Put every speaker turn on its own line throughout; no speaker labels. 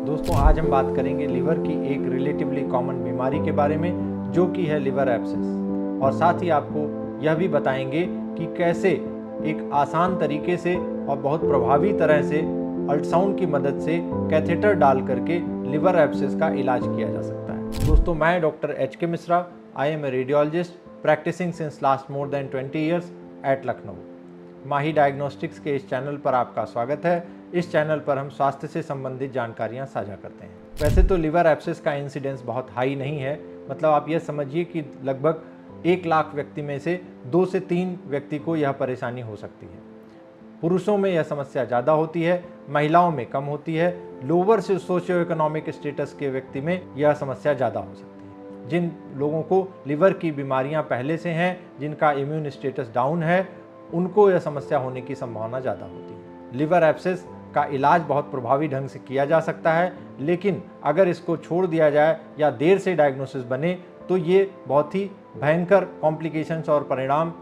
दोस्तों आज हम बात करेंगे लीवर की एक रिलेटिवली कॉमन बीमारी के बारे में जो कि है लिवर एब्सेस, और साथ ही आपको यह भी बताएंगे कि कैसे एक आसान तरीके से और बहुत प्रभावी तरह से अल्ट्रासाउंड की मदद से कैथेटर डाल करके लिवर एब्सेस का इलाज किया जा सकता है। दोस्तों मैं doctor HK Mishra, I am a radiologist practising since last more than 20 years at Lucknow. Mahi diagnostics के इस चैनल पर आपका स्वागत है। इस चैनल पर हम स्वास्थ्य से संबंधित जानकारियां साझा करते हैं। वैसे तो लिवर एब्सेस का इंसिडेंस बहुत हाई नहीं है, मतलब आप यह समझिए कि लगभग 1 लाख व्यक्ति में से 2 से 3 व्यक्ति को यह परेशानी हो सकती है। पुरुषों में यह समस्या ज़्यादा होती है, महिलाओं में कम होती है। लोअर से सोशियो इकोनॉमिक स्टेटस के व्यक्ति में यह समस्या ज़्यादा हो सकती है। जिन लोगों को लिवर की बीमारियां पहले से हैं, जिनका इम्यून स्टेटस डाउन है, उनको यह समस्या होने की संभावना ज़्यादा होती है। लिवर एब्सेस का इलाज बहुत प्रभावी ढंग से किया जा सकता है, लेकिन अगर इसको छोड़ दिया जाए या देर से डायग्नोसिस बने तो ये बहुत ही भयंकर कॉम्प्लिकेशंस और परिणाम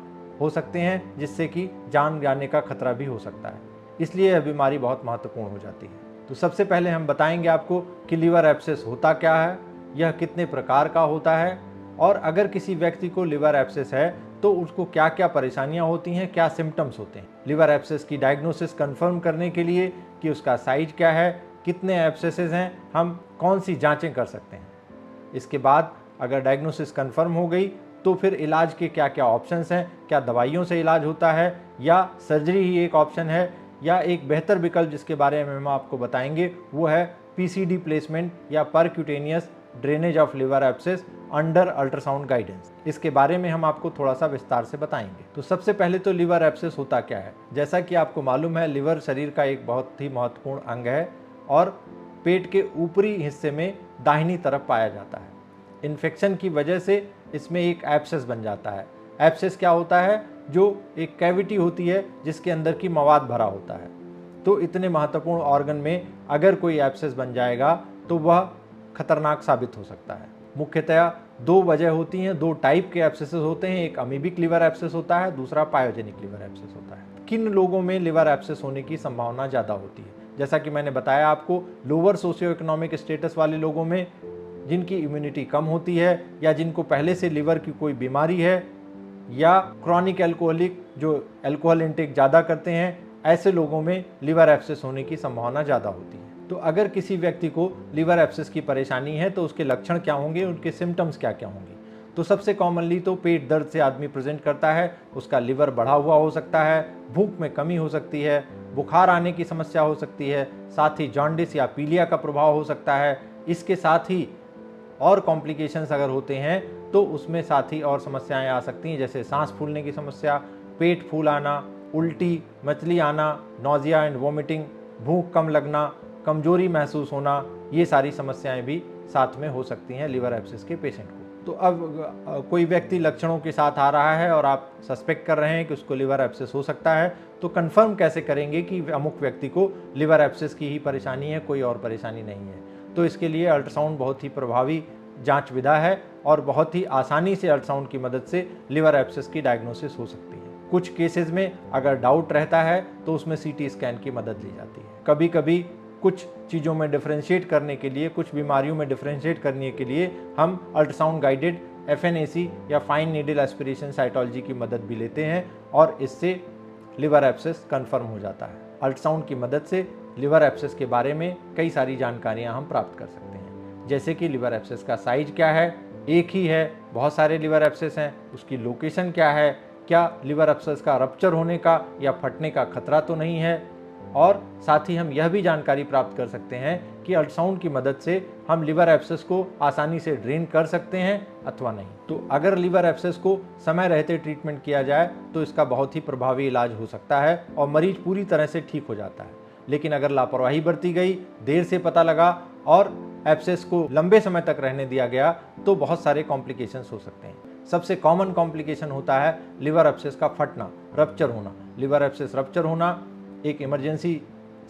हो सकते हैं, जिससे कि जान जाने का खतरा भी हो सकता है। इसलिए यह बीमारी बहुत महत्वपूर्ण हो जाती है। तो सबसे पहले हम बताएंगे आपको कि लिवर एब्सेस होता क्या है, यह कितने प्रकार का होता है, और अगर किसी व्यक्ति को लिवर एब्सेस है तो उसको क्या क्या परेशानियां होती हैं, क्या सिम्टम्स होते हैं। लिवर एब्सेस की डायग्नोसिस कंफर्म करने के लिए कि उसका साइज क्या है, कितने एब्सेसेस हैं, हम कौन सी जांचें कर सकते हैं। इसके बाद अगर डायग्नोसिस कंफर्म हो गई तो फिर इलाज के क्या क्या ऑप्शंस हैं, क्या दवाइयों से इलाज होता है या सर्जरी ही एक ऑप्शन है, या एक बेहतर विकल्प जिसके बारे में हम आपको बताएंगे वो है PCD प्लेसमेंट या percutaneous drainage of liver abscess under ultrasound guidance. इसके बारे में हम आपको थोड़ा सा विस्तार से बताएंगे। तो सबसे पहले तो लिवर एब्सेस होता क्या है। जैसा कि आपको मालूम है, लिवर शरीर का एक बहुत ही महत्वपूर्ण अंग है और पेट के ऊपरी हिस्से में दाहिनी तरफ पाया जाता है। इन्फेक्शन की वजह से इसमें एक एब्सेस बन जाता है। एब्सेस क्या होता है? जो एक कैविटी होती है जिसके अंदर की मवाद भरा होता है। तो इतने महत्वपूर्ण ऑर्गन में अगर कोई एब्सेस बन जाएगा तो वह खतरनाक साबित हो सकता है। मुख्यतया 2 वजह होती हैं, 2 टाइप के एब्सेसेस होते हैं। एक अमीबिक लिवर एब्सेस होता है, दूसरा पायोजेनिक लिवर एब्सेस होता है। किन लोगों में लिवर एब्सेस होने की संभावना ज़्यादा होती है? जैसा कि मैंने बताया आपको, लोअर सोशियो इकोनॉमिक स्टेटस वाले लोगों में, जिनकी इम्यूनिटी कम होती है या जिनको पहले से लिवर की कोई बीमारी है, या क्रॉनिक एल्कोहलिक जो एल्कोहल इंटेक ज़्यादा करते हैं, ऐसे लोगों में लिवर एब्सेस होने की संभावना ज़्यादा होती है। तो अगर किसी व्यक्ति को लिवर एब्सेस की परेशानी है तो उसके लक्षण क्या होंगे, उनके सिम्टम्स क्या क्या होंगे। तो सबसे कॉमनली तो पेट दर्द से आदमी प्रेजेंट करता है, उसका लिवर बढ़ा हुआ हो सकता है, भूख में कमी हो सकती है, बुखार आने की समस्या हो सकती है, साथ ही जॉन्डिस या पीलिया का प्रभाव हो सकता है। इसके साथ ही और कॉम्प्लिकेशंस अगर होते हैं तो उसमें साथ ही और समस्याएं आ सकती हैं, जैसे सांस फूलने की समस्या, पेट फूल आना, उल्टी, मचली आना, नोजिया एंड वोमिटिंग, भूख कम लगना, कमजोरी महसूस होना। ये सारी समस्याएं भी साथ में हो सकती हैं लिवर एब्सेस के पेशेंट को। तो अब कोई व्यक्ति लक्षणों के साथ आ रहा है और आप सस्पेक्ट कर रहे हैं कि उसको लिवर एब्सेस हो सकता है, तो कंफर्म कैसे करेंगे कि अमुक व्यक्ति को लिवर एब्सेस की ही परेशानी है, कोई और परेशानी नहीं है। तो इसके लिए अल्ट्रासाउंड बहुत ही प्रभावी जांच विधा है और बहुत ही आसानी से अल्ट्रासाउंड की मदद से लिवर एब्सेस की डायग्नोसिस हो सकती है। कुछ केसेस में अगर डाउट रहता है तो उसमें CT स्कैन की मदद ली जाती है। कभी कभी कुछ चीज़ों में डिफ्रेंशिएट करने के लिए, कुछ बीमारियों में डिफ्रेंशिएट करने के लिए हम अल्ट्रासाउंड गाइडेड FNAC या फाइन नीडल एस्पिरेशन साइटोलॉजी की मदद भी लेते हैं और इससे लिवर एब्सेस कंफर्म हो जाता है। अल्ट्रासाउंड की मदद से लिवर एब्सेस के बारे में कई सारी जानकारियां हम प्राप्त कर सकते हैं, जैसे कि लिवर एब्सेस का साइज क्या है, एक ही है, बहुत सारे लिवर एब्सेस हैं, उसकी लोकेशन क्या है, क्या लिवर एब्सेस का रप्चर होने का या फटने का खतरा तो नहीं है, और साथ ही हम यह भी जानकारी प्राप्त कर सकते हैं कि अल्ट्रासाउंड की मदद से हम लिवर एब्सेस को आसानी से ड्रेन कर सकते हैं अथवा नहीं। तो अगर लिवर एब्सेस को समय रहते ट्रीटमेंट किया जाए तो इसका बहुत ही प्रभावी इलाज हो सकता है और मरीज पूरी तरह से ठीक हो जाता है। लेकिन अगर लापरवाही बरती गई, देर से पता लगा और एब्सेस को लंबे समय तक रहने दिया गया तो बहुत सारे कॉम्प्लिकेशंस हो सकते हैं। सबसे कॉमन कॉम्प्लिकेशन होता है लिवर एब्सेस का फटना, रप्चर होना। लिवर एब्सेस रप्चर होना एक इमरजेंसी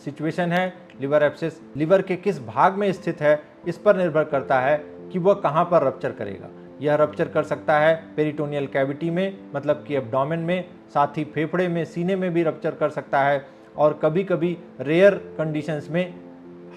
सिचुएशन है। लिवर एब्सेस लिवर के किस भाग में स्थित है इस पर निर्भर करता है कि वह कहाँ पर रप्चर करेगा। यह रप्चर कर सकता है पेरिटोनियल कैविटी में, मतलब कि एब्डोमेन में, साथ ही फेफड़े में, सीने में भी रप्चर कर सकता है, और कभी कभी रेयर कंडीशंस में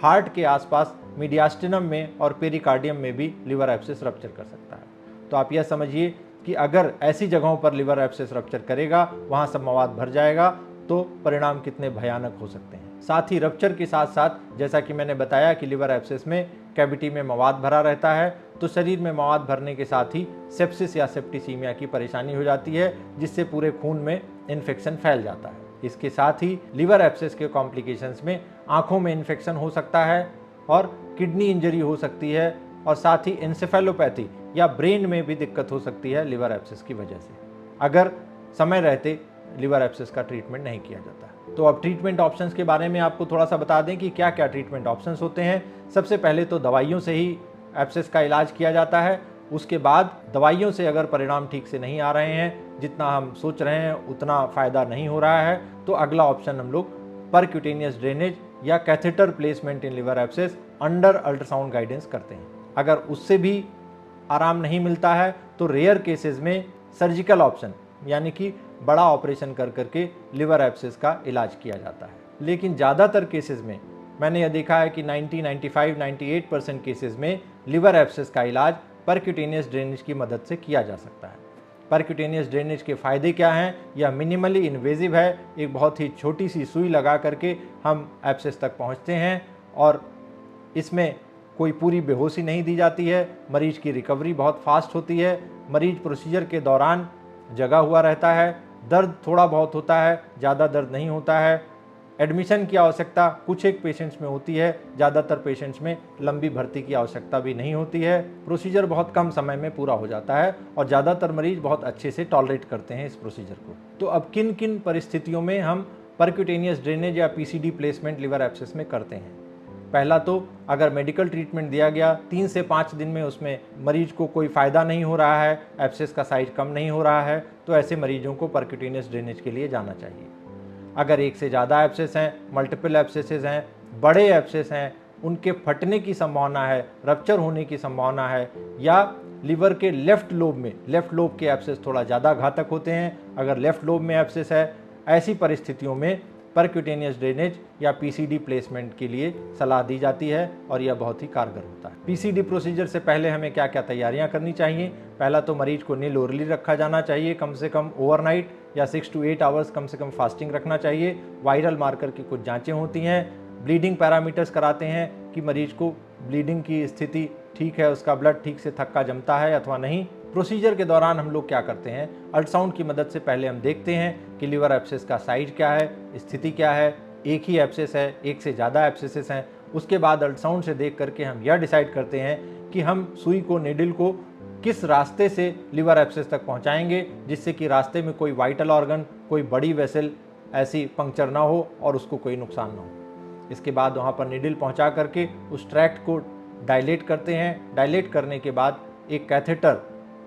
हार्ट के आसपास मीडियास्टिनम में और पेरिकार्डियम में भी लिवर एब्सेस रप्चर कर सकता है। तो आप यह समझिए कि अगर ऐसी जगहों पर लिवर एब्सेस रप्चर करेगा, वहाँ सब मवाद भर जाएगा, तो परिणाम कितने भयानक हो सकते हैं। साथ ही रप्चर के साथ साथ जैसा कि मैंने बताया कि लिवर एब्सेस में कैविटी में मवाद भरा रहता है, तो शरीर में मवाद भरने के साथ ही सेप्सिस या सेप्टिसीमिया की परेशानी हो जाती है, जिससे पूरे खून में इन्फेक्शन फैल जाता है। इसके साथ ही लिवर एब्सेस के कॉम्प्लिकेशंस में आंखों में इन्फेक्शन हो सकता है और किडनी इंजरी हो सकती है, और साथ ही एंसेफेलोपैथी या ब्रेन में भी दिक्कत हो सकती है लिवर एब्सेस की वजह से, अगर समय रहते लिवर एब्सेस का ट्रीटमेंट नहीं किया जाता। तो अब ट्रीटमेंट ऑप्शंस के बारे में आपको थोड़ा सा बता दें कि क्या क्या ट्रीटमेंट ऑप्शंस होते हैं। सबसे पहले तो दवाइयों से ही एब्सेस का इलाज किया जाता है। उसके बाद दवाइयों से अगर परिणाम ठीक से नहीं आ रहे हैं, जितना हम सोच रहे हैं उतना फ़ायदा नहीं हो रहा है, तो अगला ऑप्शन हम लोग परक्यूटेनियस ड्रेनेज या catheter placement in liver abscess under ultrasound guidance करते हैं। अगर उससे भी आराम नहीं मिलता है तो रेयर केसेस में सर्जिकल ऑप्शन यानी कि बड़ा ऑपरेशन कर करके लिवर एब्सेस का इलाज किया जाता है। लेकिन ज़्यादातर केसेस में मैंने यह देखा है कि 95-98% केसेस में लिवर एब्सेस का इलाज परक्यूटेनियस ड्रेनेज की मदद से किया जा सकता है। परक्यूटेनियस ड्रेनेज के फ़ायदे क्या हैं? यह मिनिमली इन्वेजिव है, एक बहुत ही छोटी सी सुई लगा करके हम एब्सेस तक पहुँचते हैं और इसमें कोई पूरी बेहोशी नहीं दी जाती है। मरीज की रिकवरी बहुत फास्ट होती है। मरीज प्रोसीजर के दौरान जगा हुआ रहता है, दर्द थोड़ा बहुत होता है, ज़्यादा दर्द नहीं होता है। एडमिशन की आवश्यकता कुछ एक पेशेंट्स में होती है, ज़्यादातर पेशेंट्स में लंबी भर्ती की आवश्यकता भी नहीं होती है। प्रोसीजर बहुत कम समय में पूरा हो जाता है और ज़्यादातर मरीज बहुत अच्छे से टॉलरेट करते हैं इस प्रोसीजर को। तो अब किन किन परिस्थितियों में हम परक्यूटेनियस ड्रेनेज या पीसीडी प्लेसमेंट लिवर एब्सेस में करते हैं? पहला तो अगर मेडिकल ट्रीटमेंट दिया गया 3 से 5 दिन में उसमें मरीज को कोई फ़ायदा नहीं हो रहा है, एब्सेस का साइज कम नहीं हो रहा है, तो ऐसे मरीजों को परक्यूटेनियस ड्रेनेज के लिए जाना चाहिए। अगर एक से ज़्यादा एब्सेस हैं, मल्टीपल एब्सेसेस हैं, बड़े एब्सेस हैं, उनके फटने की संभावना है, रप्चर होने की संभावना है, या लिवर के लेफ्ट लोब के एब्सेस थोड़ा ज़्यादा घातक होते हैं, अगर लेफ्ट लोब में एब्सेस है, ऐसी परिस्थितियों में परक्यूटेनियस ड्रेनेज या पीसीडी प्लेसमेंट के लिए सलाह दी जाती है और यह बहुत ही कारगर होता है। पीसीडी प्रोसीजर से पहले हमें क्या क्या तैयारियां करनी चाहिए? पहला तो मरीज को नील ओरली रखा जाना चाहिए, कम से कम ओवरनाइट या 6 to 8 आवर्स कम से कम फास्टिंग रखना चाहिए। वायरल मार्कर की कुछ जांचें होती हैं, ब्लीडिंग पैरामीटर्स कराते हैं कि मरीज को ब्लीडिंग की स्थिति ठीक है, उसका ब्लड ठीक से थक्का जमता है अथवा नहीं। प्रोसीजर के दौरान हम लोग क्या करते हैं, अल्ट्रासाउंड की मदद से पहले हम देखते हैं कि लिवर एब्सेस का साइज क्या है, स्थिति क्या है, एक ही एब्सेस है, एक से ज़्यादा एब्सेसेस हैं। उसके बाद अल्ट्रासाउंड से देख करके हम यह डिसाइड करते हैं कि हम सुई को, निडल को किस रास्ते से लिवर एब्सेस तक पहुंचाएंगे, जिससे कि रास्ते में कोई वाइटल ऑर्गन, कोई बड़ी वेसल ऐसी पंक्चर ना हो और उसको कोई नुकसान ना हो। इसके बाद वहाँ पर निडल पहुँचा करके उस ट्रैक्ट को डायलेट करते हैं। डायलेट करने के बाद एक कैथेटर,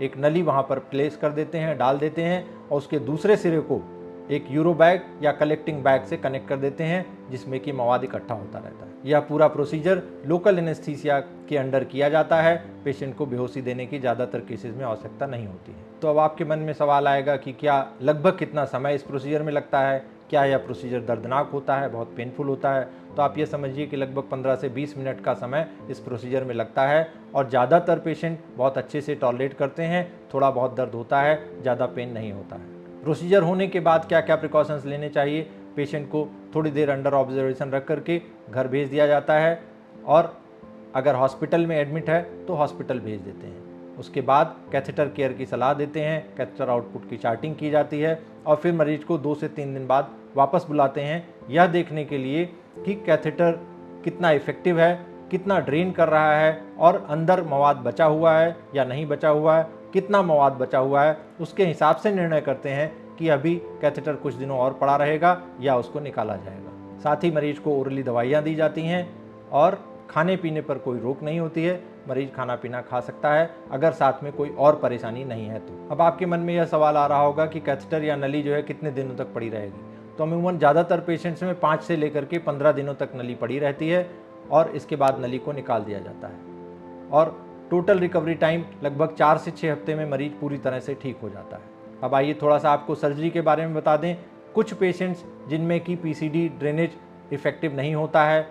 एक नली वहाँ पर प्लेस कर देते हैं, डाल देते हैं, और उसके दूसरे सिरे को एक यूरो बैग या कलेक्टिंग बैग से कनेक्ट कर देते हैं, जिसमें कि मवाद इकट्ठा होता रहता है। यह पूरा प्रोसीजर लोकल एनेस्थीसिया के अंडर किया जाता है। पेशेंट को बेहोशी देने की ज़्यादातर केसेस में आवश्यकता नहीं होती है। तो अब आपके मन में सवाल आएगा कि क्या लगभग कितना समय इस प्रोसीजर में लगता है? क्या यह प्रोसीजर दर्दनाक होता है, बहुत पेनफुल होता है? तो आप ये समझिए कि लगभग 15 से 20 मिनट का समय इस प्रोसीजर में लगता है और ज़्यादातर पेशेंट बहुत अच्छे से टॉलरेट करते हैं। थोड़ा बहुत दर्द होता है, ज़्यादा पेन नहीं होता है। प्रोसीजर होने के बाद क्या क्या प्रिकॉशंस लेने चाहिए? पेशेंट को थोड़ी देर अंडर ऑब्जर्वेशन रख करके घर भेज दिया जाता है, और अगर हॉस्पिटल में एडमिट है तो हॉस्पिटल भेज देते हैं। उसके बाद कैथेटर केयर की सलाह देते हैं, कैथेटर आउटपुट की चार्टिंग की जाती है, और फिर मरीज को 2 से 3 दिन बाद वापस बुलाते हैं, यह देखने के लिए कि कैथेटर कितना इफेक्टिव है, कितना ड्रेन कर रहा है, और अंदर मवाद बचा हुआ है या नहीं बचा हुआ है, कितना मवाद बचा हुआ है, उसके हिसाब से निर्णय करते हैं कि अभी कैथेटर कुछ दिनों और पड़ा रहेगा या उसको निकाला जाएगा। साथ ही मरीज को ओरली दवाइयाँ दी जाती हैं और खाने पीने पर कोई रोक नहीं होती है। मरीज खाना पीना खा सकता है अगर साथ में कोई और परेशानी नहीं है तो। अब आपके मन में यह सवाल आ रहा होगा कि कैथेटर या नली जो है कितने दिनों तक पड़ी रहेगी? तो अमूमन ज़्यादातर पेशेंट्स में 5 से लेकर के 15 दिनों तक नली पड़ी रहती है और इसके बाद नली को निकाल दिया जाता है, और टोटल रिकवरी टाइम लगभग 4 से 6 हफ्ते में मरीज पूरी तरह से ठीक हो जाता है। अब आइए थोड़ा सा आपको सर्जरी के बारे में बता दें। कुछ पेशेंट्स जिनमें कि पीसीडी ड्रेनेज इफेक्टिव नहीं होता है,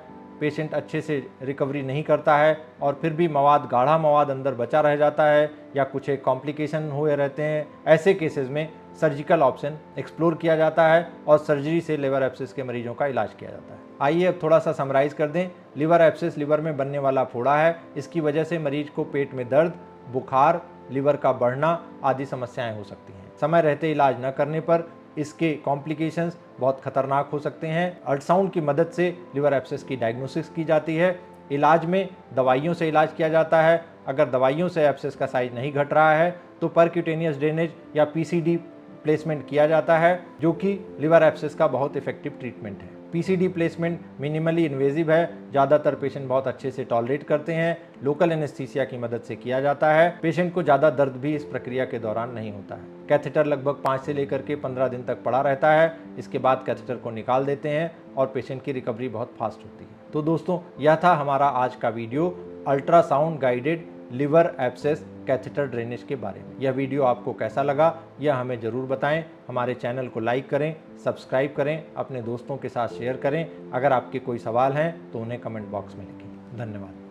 पेशेंट अच्छे से रिकवरी नहीं करता है और फिर भी गाढ़ा मवाद अंदर बचा रह जाता है या कुछ एक कॉम्प्लिकेशन हुए रहते हैं, ऐसे केसेस में सर्जिकल ऑप्शन एक्सप्लोर किया जाता है और सर्जरी से लिवर एब्सेस के मरीजों का इलाज किया जाता है। आइए अब थोड़ा सा समराइज़ कर दें। लिवर एब्सेस लिवर में बनने वाला फोड़ा है। इसकी वजह से मरीज को पेट में दर्द, बुखार, लिवर का बढ़ना आदि समस्याएं हो सकती हैं। समय रहते इलाज न करने पर इसके कॉम्प्लिकेशंस बहुत खतरनाक हो सकते हैं। अल्ट्रासाउंड की मदद से लिवर एब्सेस की डायग्नोसिस की जाती है। इलाज में दवाइयों से इलाज किया जाता है। अगर दवाइयों से एब्सेस का साइज नहीं घट रहा है तो परक्यूटेनियस ड्रेनेज या पीसीडी प्लेसमेंट किया जाता है, जो कि लिवर एब्सेस का बहुत इफेक्टिव ट्रीटमेंट है। पीसीडी प्लेसमेंट मिनिमली इन्वेजिव है, ज़्यादातर पेशेंट बहुत अच्छे से टॉलरेट करते हैं। लोकल एनेस्थीसिया की मदद से किया जाता है। पेशेंट को ज़्यादा दर्द भी इस प्रक्रिया के दौरान नहीं होता है। कैथेटर लगभग 5 से लेकर के 15 दिन तक पड़ा रहता है। इसके बाद कैथेटर को निकाल देते हैं और पेशेंट की रिकवरी बहुत फास्ट होती है। तो दोस्तों, यह था हमारा आज का video ultrasound guided liver abscess catheter drainage के बारे में। यह वीडियो आपको कैसा लगा यह हमें ज़रूर बताएं। हमारे चैनल को लाइक करें, सब्सक्राइब करें, अपने दोस्तों के साथ शेयर करें। अगर आपके कोई सवाल हैं तो उन्हें कमेंट बॉक्स में लिखें। धन्यवाद।